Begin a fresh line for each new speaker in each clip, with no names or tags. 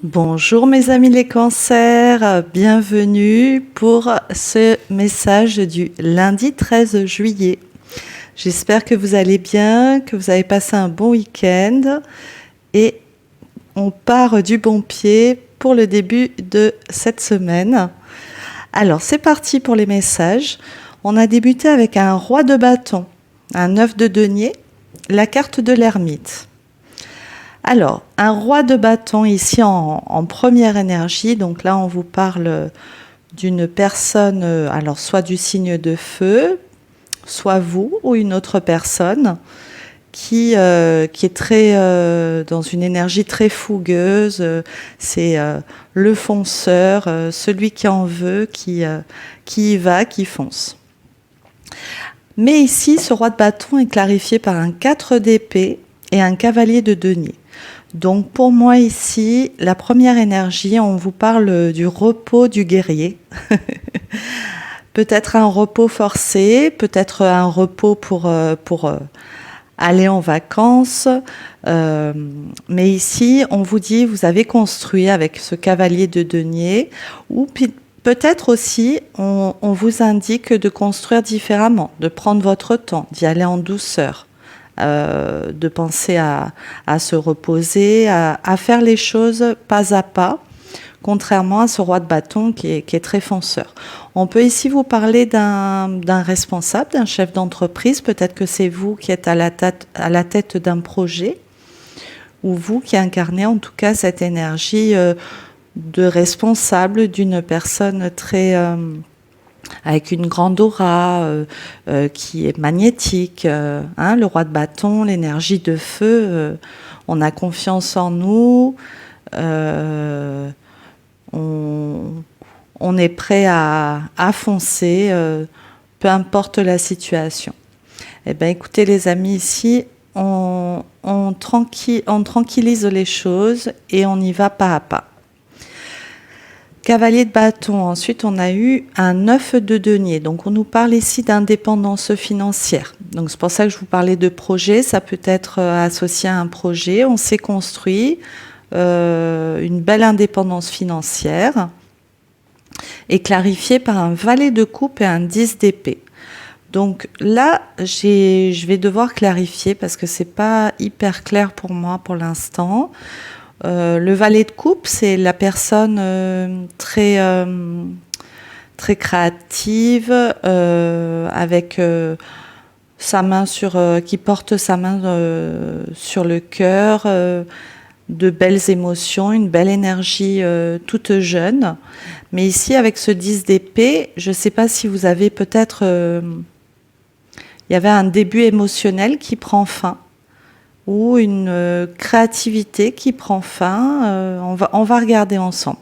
Bonjour mes amis les cancers, bienvenue pour ce message du lundi 13 juillet. J'espère que vous allez bien, que vous avez passé un bon week-end et on part du bon pied pour le début de cette semaine. Alors c'est parti pour les messages. On a débuté avec un roi de bâton, un 9 de denier, la carte de l'ermite. Alors, un roi de bâton ici en première énergie, donc là on vous parle d'une personne, alors soit du signe de feu, soit vous ou une autre personne qui est très dans une énergie très fougueuse, c'est le fonceur, celui qui en veut, qui y va, qui fonce. Mais ici, ce roi de bâton est clarifié par un 4 d'épée et un cavalier de denier. Donc pour moi ici, la première énergie, on vous parle du repos du guerrier. Peut-être un repos forcé, peut-être un repos pour aller en vacances. Mais ici, on vous dit, vous avez construit avec ce cavalier de denier, ou peut-être aussi, on vous indique de construire différemment, de prendre votre temps, d'y aller en douceur. De penser à se reposer, à faire les choses pas à pas, contrairement à ce roi de bâton qui est très fonceur. On peut ici vous parler d'un responsable, d'un chef d'entreprise, peut-être que c'est vous qui êtes à la tête d'un projet, ou vous qui incarnez en tout cas cette énergie de responsable d'une personne très... avec une grande aura qui est magnétique. Le roi de bâton, l'énergie de feu, on a confiance en nous, on est prêt à foncer, peu importe la situation. Eh bien, écoutez les amis, ici, on tranquillise les choses et on y va pas à pas. Cavalier de bâton, ensuite on a eu un 9 de denier, donc on nous parle ici d'indépendance financière. Donc c'est pour ça que je vous parlais de projet, ça peut être associé à un projet, on s'est construit une belle indépendance financière et clarifié par un valet de coupe et un 10 d'épée. Donc là, je vais devoir clarifier parce que c'est pas hyper clair pour moi pour l'instant. Le valet de coupe, c'est la personne très créative, avec sa main qui porte sa main sur le cœur, de belles émotions, une belle énergie toute jeune. Mais ici, avec ce 10 d'épée, je ne sais pas si vous avez peut-être... il y avait un début émotionnel qui prend fin, ou une créativité qui prend fin. On va regarder ensemble.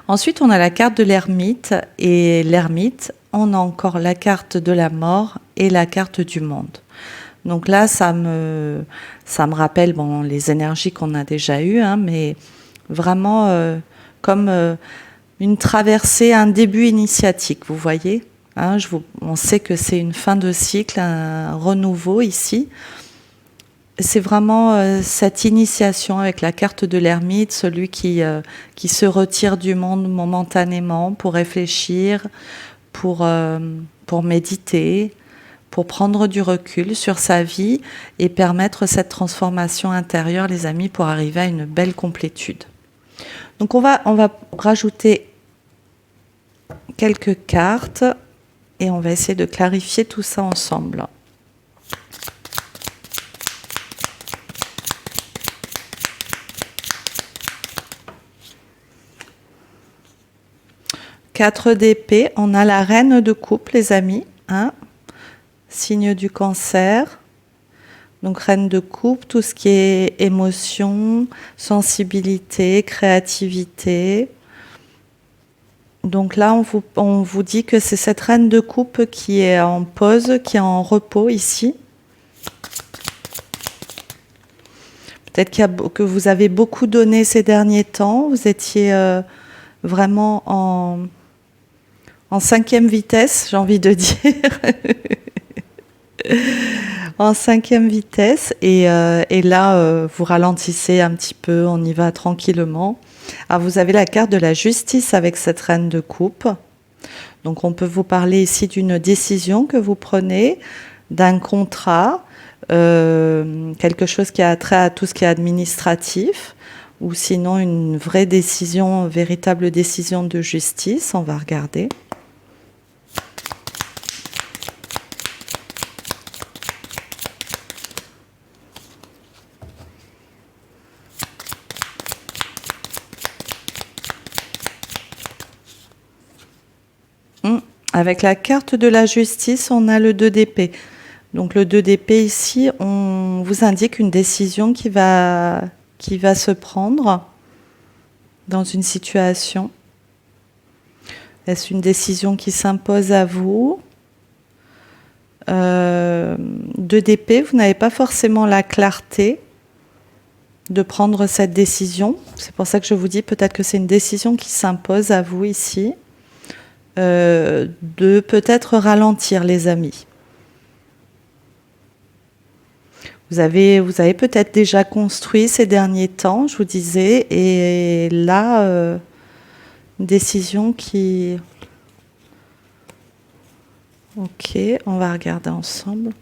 Ensuite, on a la carte de l'ermite. Et l'ermite, on a encore la carte de la mort et la carte du monde. Donc là, ça me rappelle les énergies qu'on a déjà eues, mais vraiment comme une traversée, un début initiatique, vous voyez. On sait que c'est une fin de cycle, un renouveau ici. C'est vraiment cette initiation avec la carte de l'ermite, celui qui se retire du monde momentanément pour réfléchir, pour méditer, pour prendre du recul sur sa vie et permettre cette transformation intérieure, les amis, pour arriver à une belle complétude. Donc on va rajouter quelques cartes et on va essayer de clarifier tout ça ensemble. Quatre d'épée, on a la reine de coupe, les amis, signe du cancer. Donc reine de coupe, tout ce qui est émotion, sensibilité, créativité. Donc là, on vous dit que c'est cette reine de coupe qui est en pause, qui est en repos ici. Peut-être que vous avez beaucoup donné ces derniers temps, vous étiez vraiment en 5e vitesse, j'ai envie de dire. En cinquième vitesse. Et là, vous ralentissez un petit peu, on y va tranquillement. Alors, vous avez la carte de la justice avec cette reine de coupe. Donc, on peut vous parler ici d'une décision que vous prenez, d'un contrat, quelque chose qui a trait à tout ce qui est administratif, ou sinon une vraie décision, véritable décision de justice. On va regarder. Avec la carte de la justice, on a le 2 d'épée. Donc le 2 d'épée ici, on vous indique une décision qui va se prendre dans une situation. Est-ce une décision qui s'impose à vous ? 2 d'épée, vous n'avez pas forcément la clarté de prendre cette décision. C'est pour ça que je vous dis peut-être que c'est une décision qui s'impose à vous ici. De peut-être ralentir, les amis. Vous avez peut-être déjà construit ces derniers temps, je vous disais, et là, une décision qui... Ok, on va regarder ensemble.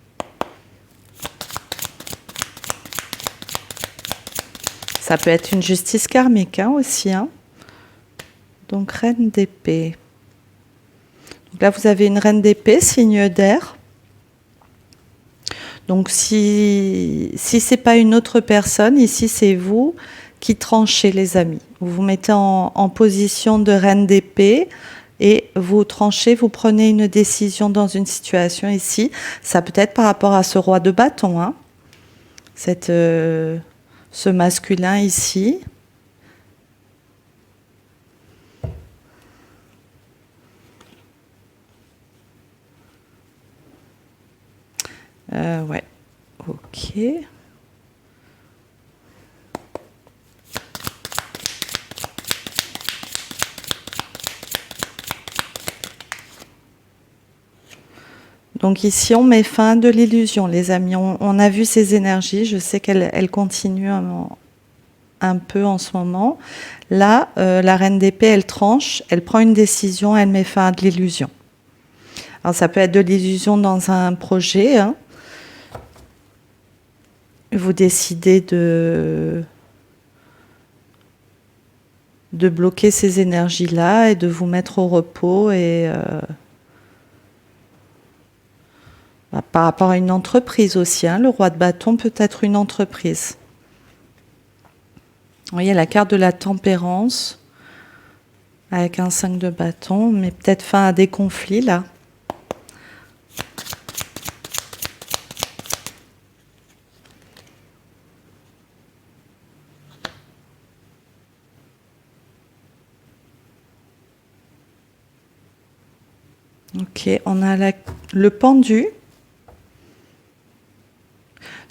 Ça peut être une justice karmique aussi. Donc, reine d'épée. Donc là, vous avez une reine d'épée, signe d'air. Donc, si ce n'est pas une autre personne, ici, c'est vous qui tranchez, les amis. Vous vous mettez en position de reine d'épée et vous tranchez, vous prenez une décision dans une situation ici. Ça peut être par rapport à ce roi de bâton, ce masculin ici. Ouais, ok. Donc ici, on met fin de l'illusion, les amis. On a vu ces énergies. Je sais qu'elles continuent un peu en ce moment. Là, la reine d'épée, elle tranche, elle prend une décision, elle met fin à de l'illusion. Alors ça peut être de l'illusion dans un projet. Vous décidez de bloquer ces énergies-là et de vous mettre au repos et par rapport à une entreprise aussi. Le roi de bâton peut être une entreprise. Vous voyez la carte de la tempérance avec un 5 de bâton, mais peut-être fin à des conflits là. Ok, on a le pendu.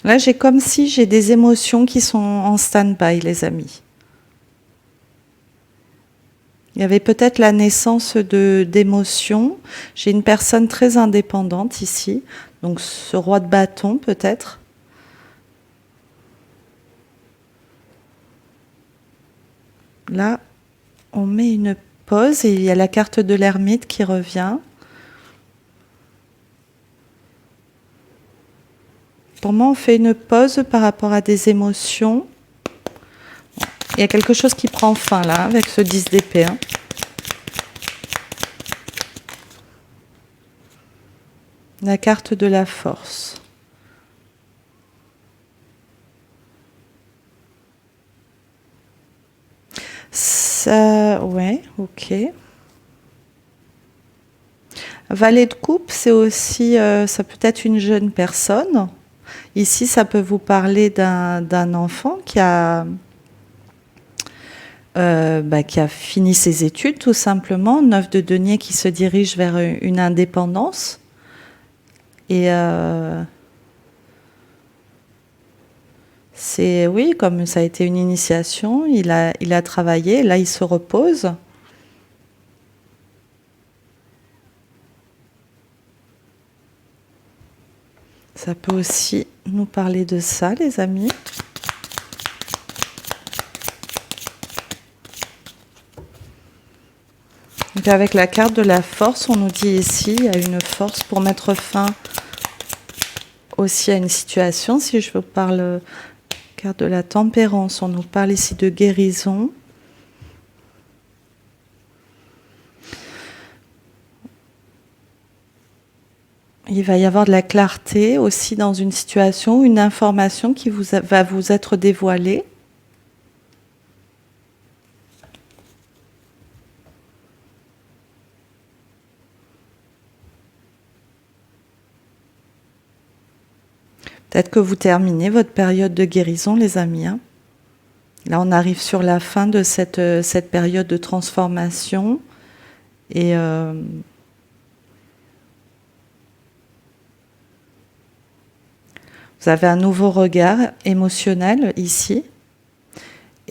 Là, j'ai comme si j'ai des émotions qui sont en stand-by, les amis. Il y avait peut-être la naissance d'émotions. J'ai une personne très indépendante ici, donc ce roi de bâton peut-être. Là, on met une pause et il y a la carte de l'ermite qui revient. Pour moi, on fait une pause par rapport à des émotions. Il y a quelque chose qui prend fin là, avec ce 10 d'épée. La carte de la force. Ça, ouais, ok. Valet de coupe, c'est aussi, ça peut être une jeune personne. Ici, ça peut vous parler d'un enfant qui a fini ses études, tout simplement. 9 de denier qui se dirige vers une indépendance. Et c'est, oui, comme ça a été une initiation, il a travaillé, là il se repose. Ça peut aussi nous parler de ça, les amis. Donc avec la carte de la force, on nous dit ici, il y a une force pour mettre fin aussi à une situation. Si je vous parle, carte de la tempérance, on nous parle ici de guérison. Il va y avoir de la clarté aussi dans une situation, une information qui va vous être dévoilée. Peut-être que vous terminez votre période de guérison, les amis. Là, on arrive sur la fin de cette période de transformation. Et vous avez un nouveau regard émotionnel ici.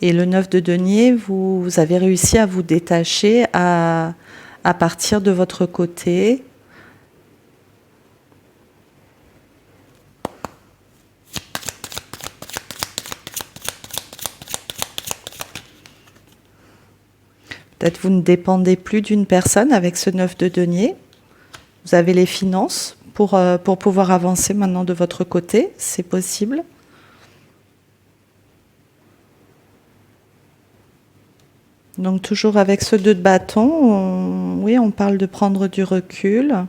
Et le 9 de denier, vous avez réussi à vous détacher, à partir de votre côté. Peut-être vous ne dépendez plus d'une personne avec ce 9 de denier. Vous avez les finances pour pouvoir avancer maintenant de votre côté. C'est possible. Donc toujours avec ce 2 de bâton, oui, on parle de prendre du recul.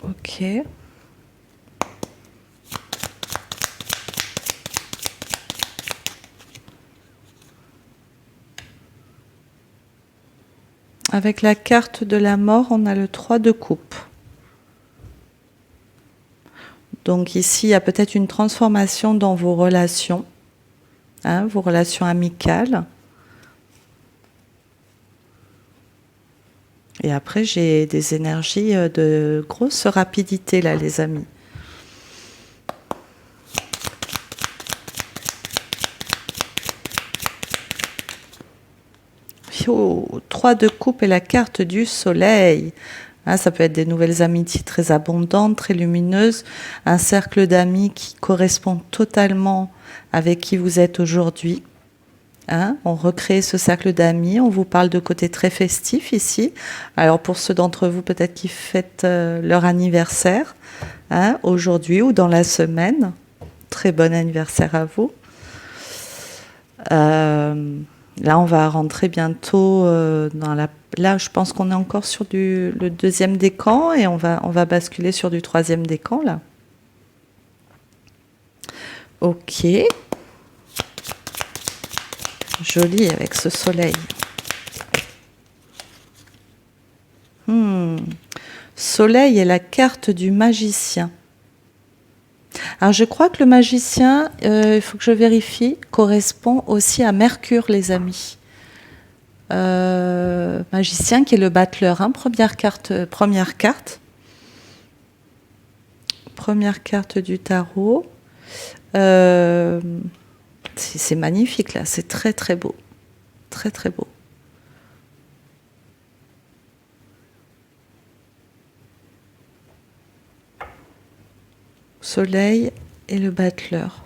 Ok. Avec la carte de la mort, on a le 3 de coupe. Donc ici, il y a peut-être une transformation dans vos relations amicales. Et après, j'ai des énergies de grosse rapidité là, les amis. Oh, 3 de coupe et la carte du soleil. Ça peut être des nouvelles amitiés très abondantes, très lumineuses, un cercle d'amis qui correspond totalement avec qui vous êtes aujourd'hui. On recrée ce cercle d'amis, on vous parle de côté très festif ici. Alors pour ceux d'entre vous peut-être qui fêtent leur anniversaire aujourd'hui ou dans la semaine, très bon anniversaire à vous. Là on va rentrer bientôt dans la... Là je pense qu'on est encore sur le 2e décan et on va basculer sur du 3e décan là. Ok. Joli avec ce soleil. Soleil est la carte du magicien. Alors je crois que le magicien, il faut que je vérifie, correspond aussi à Mercure, les amis. Magicien qui est le battleur, première carte du tarot. C'est magnifique là, c'est très très beau, très très beau. Soleil et le battleur.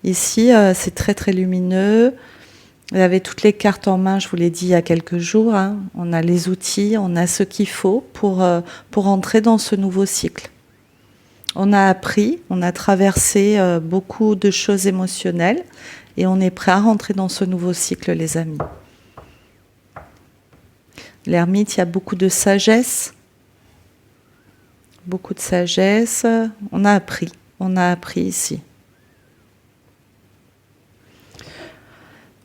Ici, c'est très très lumineux. Vous avez toutes les cartes en main, je vous l'ai dit il y a quelques jours. On a les outils, on a ce qu'il faut pour entrer dans ce nouveau cycle. On a appris, on a traversé beaucoup de choses émotionnelles et on est prêt à rentrer dans ce nouveau cycle, les amis. L'ermite, il y a beaucoup de sagesse. Beaucoup de sagesse. On a appris ici.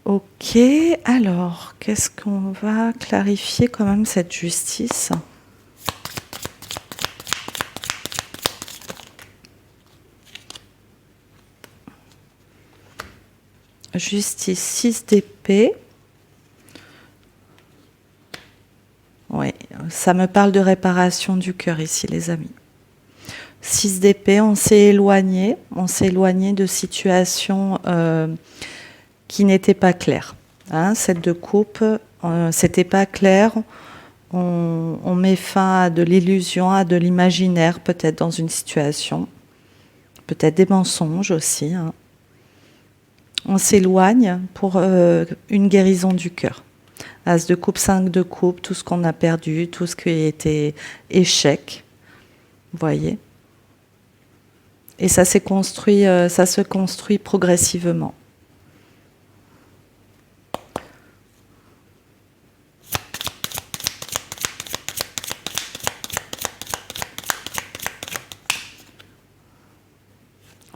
Ok, alors, qu'est-ce qu'on va clarifier quand même cette justice ? Justice, 6 d'épée. Oui, ça me parle de réparation du cœur ici, les amis. 6 d'épée, on s'est éloigné de situations qui n'étaient pas claires. Hein, 7 de coupe, c'était pas clair. On met fin à de l'illusion, à de l'imaginaire, peut-être dans une situation. Peut-être des mensonges aussi. Hein. On s'éloigne pour une guérison du cœur. As de coupe, 5 de coupe, tout ce qu'on a perdu, tout ce qui était échec. Vous voyez ? Et ça s'est construit, ça se construit progressivement.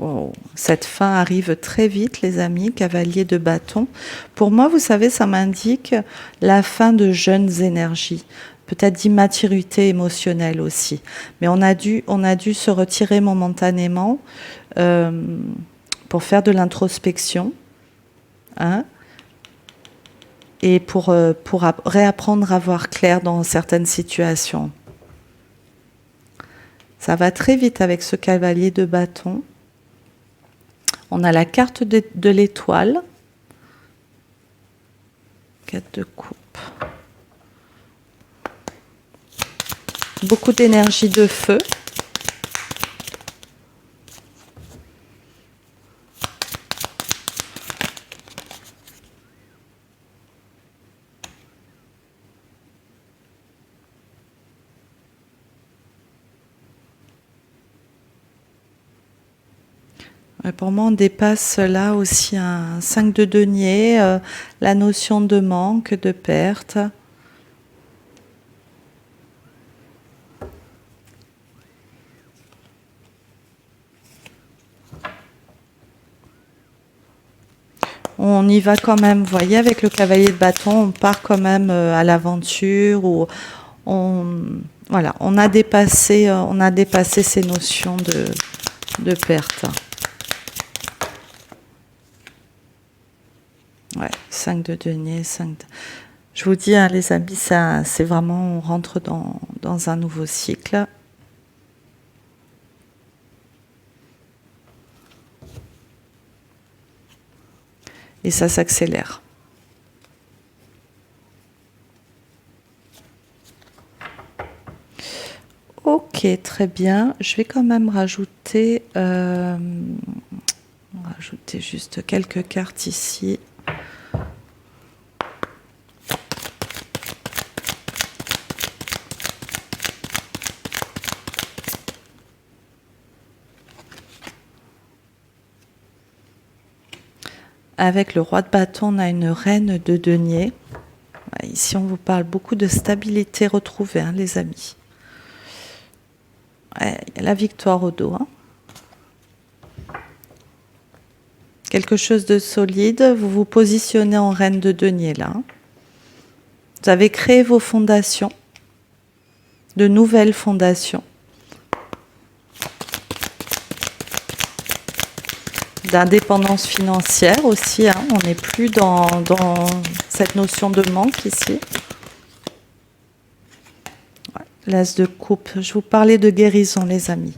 Oh, cette fin arrive très vite, les amis, cavalier de bâton. Pour moi, vous savez, ça m'indique la fin de jeunes énergies, peut-être d'immaturité émotionnelle aussi. Mais on a dû se retirer momentanément pour faire de l'introspection, hein, et pour réapprendre à voir clair dans certaines situations. Ça va très vite avec ce cavalier de bâton. On a la carte de l'étoile. 4 de coupe. Beaucoup d'énergie de feu. Pour moi, on dépasse là aussi un 5 de denier, la notion de manque, de perte. On y va quand même, vous voyez, avec le cavalier de bâton, on part quand même à l'aventure, ou voilà, on a dépassé ces notions de perte. Ouais, 5 de denier, 5 de... Je vous dis, hein, les amis, ça, c'est vraiment, on rentre dans un nouveau cycle. Et ça s'accélère. Ok, très bien. Je vais quand même rajouter juste quelques cartes ici. Avec le roi de bâton, on a une reine de denier. Ici, on vous parle beaucoup de stabilité retrouvée, hein, les amis. Il y a la victoire au dos. Hein. Quelque chose de solide. Vous vous positionnez en reine de denier, là. Vous avez créé vos fondations, de nouvelles fondations. D'indépendance financière aussi, hein. On n'est plus dans cette notion de manque ici. Ouais. L'as de coupe, je vous parlais de guérison, les amis.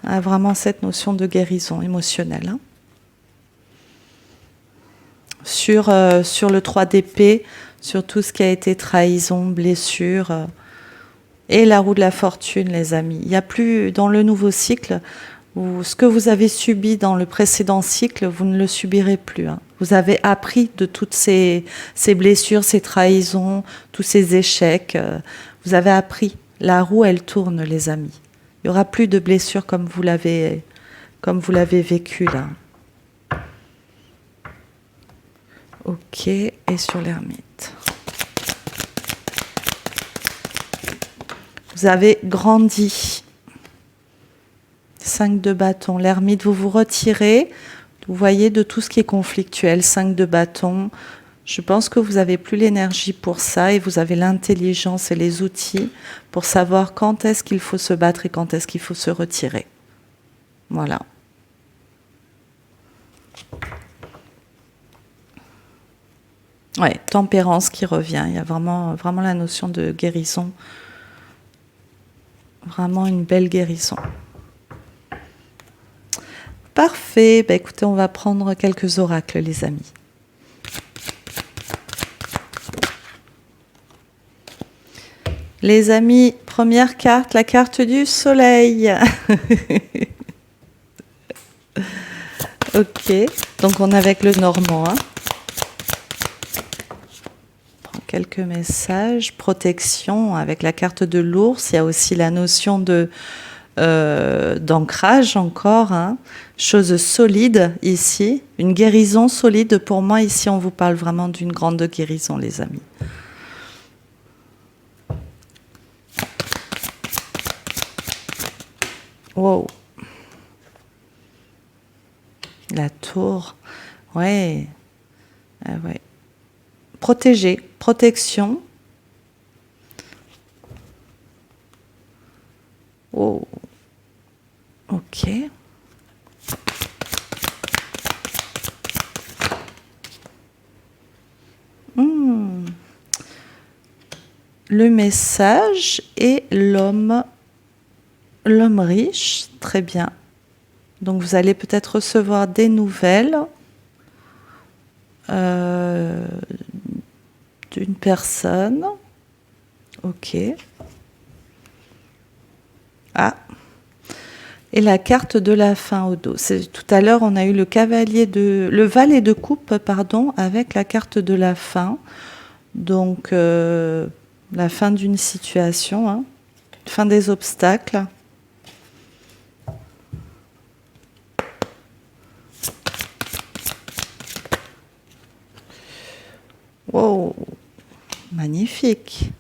Hein, vraiment cette notion de guérison émotionnelle. Hein. Sur le 3 d'épée, sur tout ce qui a été trahison, blessure, et la roue de la fortune, les amis. Il n'y a plus, dans le nouveau cycle, ce que vous avez subi dans le précédent cycle, vous ne le subirez plus. Hein. Vous avez appris de toutes ces blessures, ces trahisons, tous ces échecs. Vous avez appris. La roue, elle tourne, les amis. Il n'y aura plus de blessures comme vous l'avez vécu là. Ok, et sur l'ermite. Vous avez grandi. 5 de bâton. L'ermite, vous vous retirez, vous voyez, de tout ce qui est conflictuel. 5 de bâton. Je pense que vous n'avez plus l'énergie pour ça et vous avez l'intelligence et les outils pour savoir quand est-ce qu'il faut se battre et quand est-ce qu'il faut se retirer. Voilà. Ouais, tempérance qui revient. Il y a vraiment la notion de guérison. Vraiment une belle guérison. Parfait. Écoutez, on va prendre quelques oracles, les amis. Les amis, première carte, la carte du soleil. Ok, donc on est avec le Normand. Hein. On prend quelques messages. Protection avec la carte de l'ours. Il y a aussi la notion de d'ancrage encore. Hein. Chose solide ici. Une guérison solide. Pour moi, ici, on vous parle vraiment d'une grande guérison, les amis. Wow. La tour. Ouais. Ah ouais. Protéger. Protection. Oh. Ok. Le message et l'homme riche, très bien. Donc vous allez peut-être recevoir des nouvelles d'une personne. Ok. Ah. Et la carte de la fin au dos. Tout à l'heure, on a eu le valet de coupe, pardon, avec la carte de la fin. Donc la fin d'une situation, hein. Fin des obstacles. Wow, magnifique.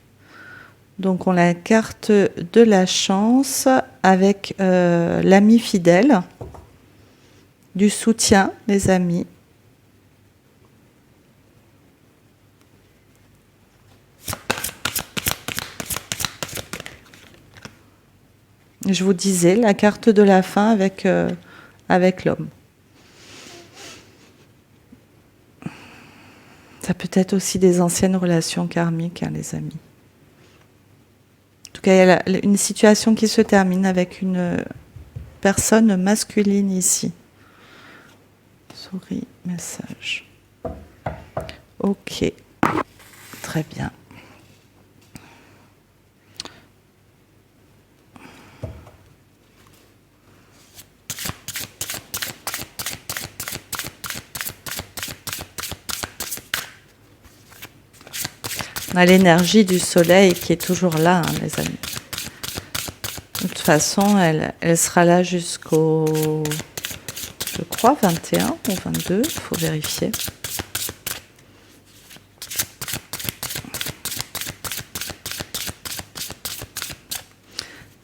Donc on a la carte de la chance avec l'ami fidèle, du soutien, les amis. Je vous disais, la carte de la fin avec l'homme. Ça peut être aussi des anciennes relations karmiques, hein, les amis. En tout cas, il y a une situation qui se termine avec une personne masculine ici. Souris, message. Ok, très bien. On a l'énergie du soleil qui est toujours là, hein, les amis. De toute façon, elle sera là jusqu'au, je crois, 21 ou 22, il faut vérifier.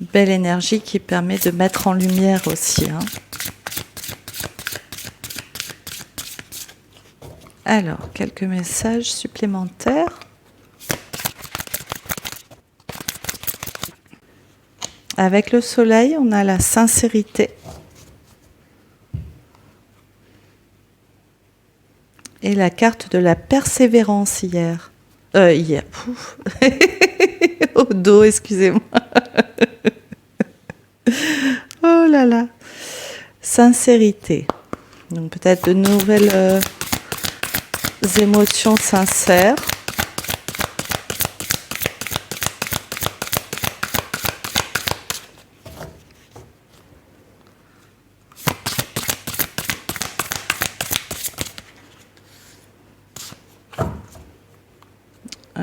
Belle énergie qui permet de mettre en lumière aussi. Hein. Alors, quelques messages supplémentaires. Avec le soleil, on a la sincérité. Et la carte de la persévérance hier. Pouf. Au dos, excusez-moi. Oh là là. Sincérité. Donc peut-être de nouvelles émotions sincères.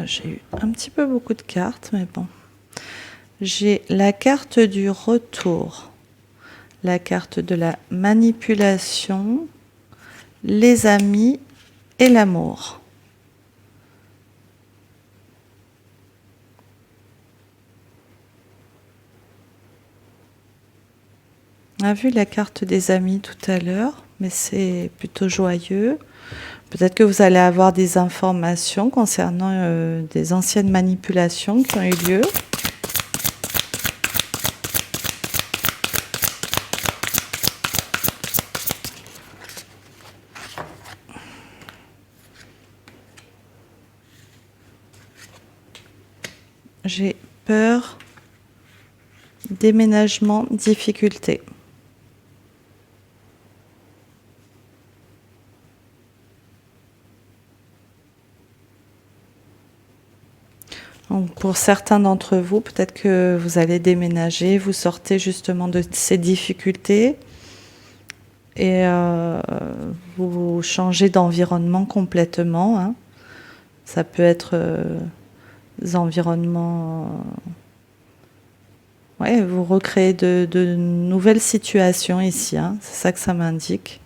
J'ai eu un petit peu beaucoup de cartes, mais bon. J'ai la carte du retour, la carte de la manipulation, les amis et l'amour. On a vu la carte des amis tout à l'heure, mais c'est plutôt joyeux. Peut-être que vous allez avoir des informations concernant des anciennes manipulations qui ont eu lieu. J'ai peur, déménagement, difficulté. Donc, pour certains d'entre vous, peut-être que vous allez déménager, vous sortez justement de ces difficultés et vous changez d'environnement complètement, hein. Ça peut être des environnements... ouais, vous recréez de nouvelles situations ici, hein. C'est ça que ça m'indique.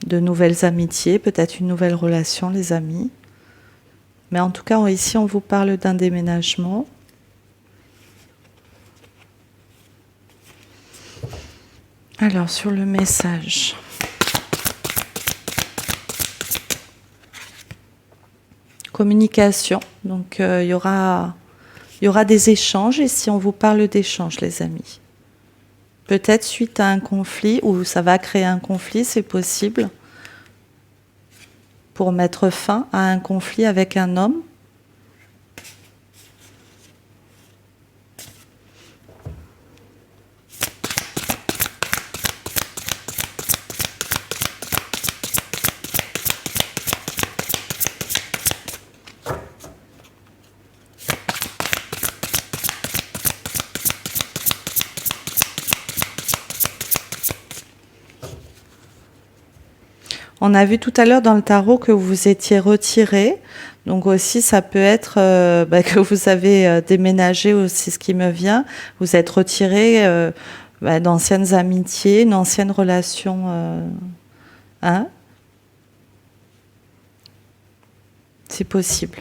De nouvelles amitiés, peut-être une nouvelle relation, les amis. Mais en tout cas, ici, on vous parle d'un déménagement. Alors, sur le message. Communication. Donc, il y aura des échanges. Ici, on vous parle d'échanges, les amis. Peut-être suite à un conflit, ou ça va créer un conflit, c'est possible. Pour mettre fin à un conflit avec un homme. On a vu tout à l'heure dans le tarot que vous étiez retiré. Donc aussi, ça peut être que vous avez déménagé aussi, ce qui me vient. Vous êtes retiré d'anciennes amitiés, une ancienne relation. Hein? C'est possible.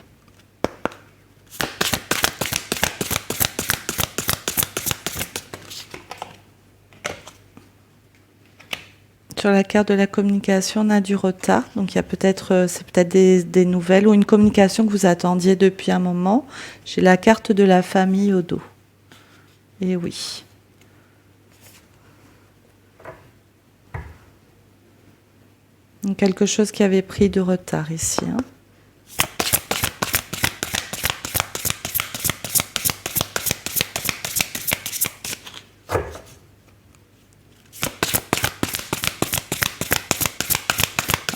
Sur la carte de la communication, on a du retard. Donc il y a peut-être, c'est peut-être des nouvelles ou une communication que vous attendiez depuis un moment. J'ai la carte de la famille au dos. Et oui. Donc, quelque chose qui avait pris de retard ici, hein.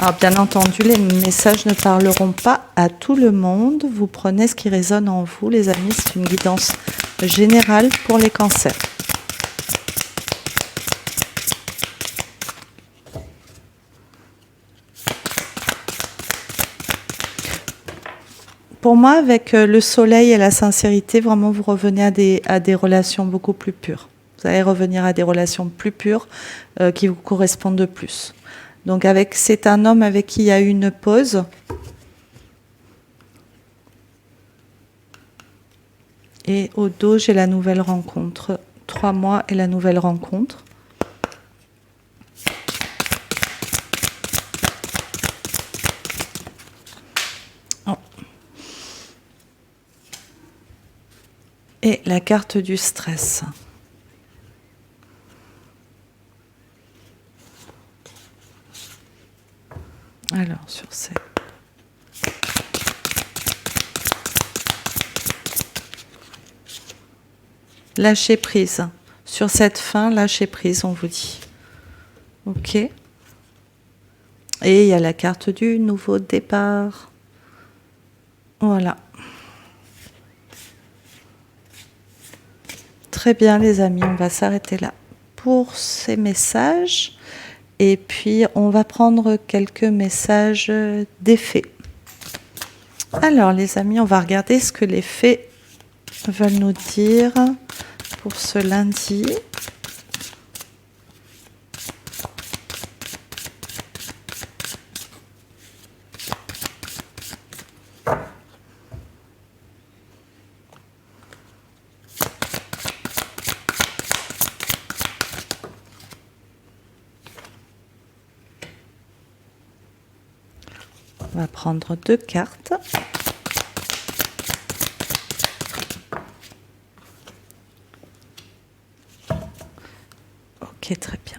Alors, bien entendu, les messages ne parleront pas à tout le monde. Vous prenez ce qui résonne en vous, les amis. C'est une guidance générale pour les cancers. Pour moi, avec le soleil et la sincérité, vraiment, vous revenez à des relations beaucoup plus pures. Vous allez revenir à des relations plus pures qui vous correspondent de plus. Donc c'est un homme avec qui il y a eu une pause. Et au dos, j'ai la nouvelle rencontre. 3 mois et la nouvelle rencontre. Oh. Et la carte du stress. Alors, sur cette... Lâcher prise. Sur cette fin, lâcher prise, on vous dit. Ok. Et il y a la carte du nouveau départ. Voilà. Très bien, les amis, on va s'arrêter là pour ces messages. Et puis, on va prendre quelques messages des fées. Alors, les amis, on va regarder ce que les fées veulent nous dire pour ce lundi. On va prendre 2 cartes. Ok, très bien.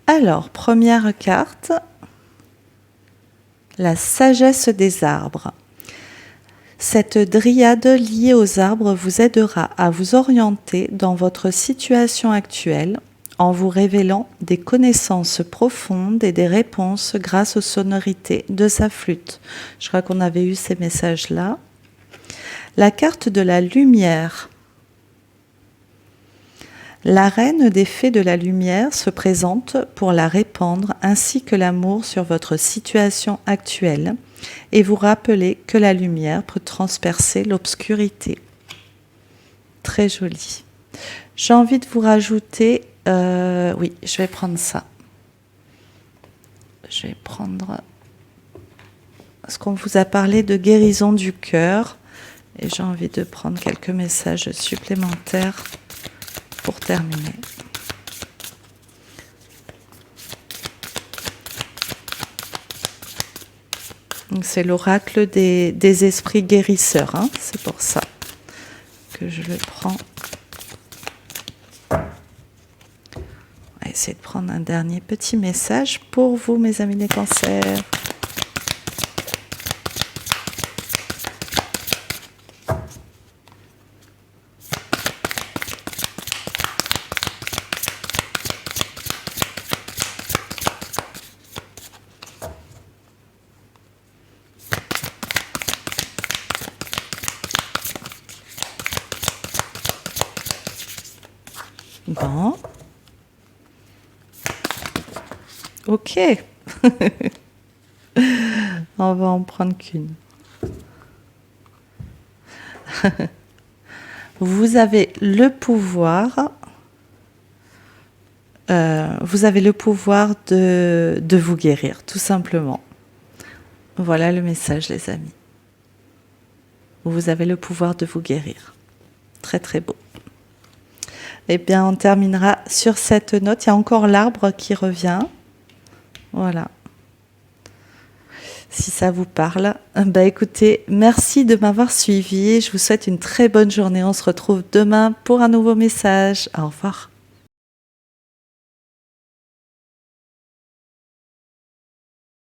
Alors, première carte, la sagesse des arbres. Cette dryade liée aux arbres vous aidera à vous orienter dans votre situation actuelle en vous révélant des connaissances profondes et des réponses grâce aux sonorités de sa flûte. Je crois qu'on avait eu ces messages-là. La carte de la lumière. La reine des fées de la lumière se présente pour la répandre ainsi que l'amour sur votre situation actuelle et vous rappeler que la lumière peut transpercer l'obscurité. Très joli. J'ai envie de vous rajouter... oui, je vais prendre ça. Je vais prendre... Parce qu'on vous a parlé de guérison du cœur et j'ai envie de prendre quelques messages supplémentaires pour terminer. Donc c'est l'oracle des esprits guérisseurs, hein, c'est pour ça que je le prends. On va essayer de prendre un dernier petit message pour vous, mes amis les cancers. Bon. Ok. On va en prendre qu'une. Vous avez le pouvoir. Vous avez le pouvoir de vous guérir, tout simplement. Voilà le message, les amis. Vous avez le pouvoir de vous guérir. Très très beau. Eh bien, on terminera sur cette note. Il y a encore l'arbre qui revient. Voilà. Si ça vous parle, bah écoutez, merci de m'avoir suivi. Je vous souhaite une très bonne journée. On se retrouve demain pour un nouveau message. Au revoir.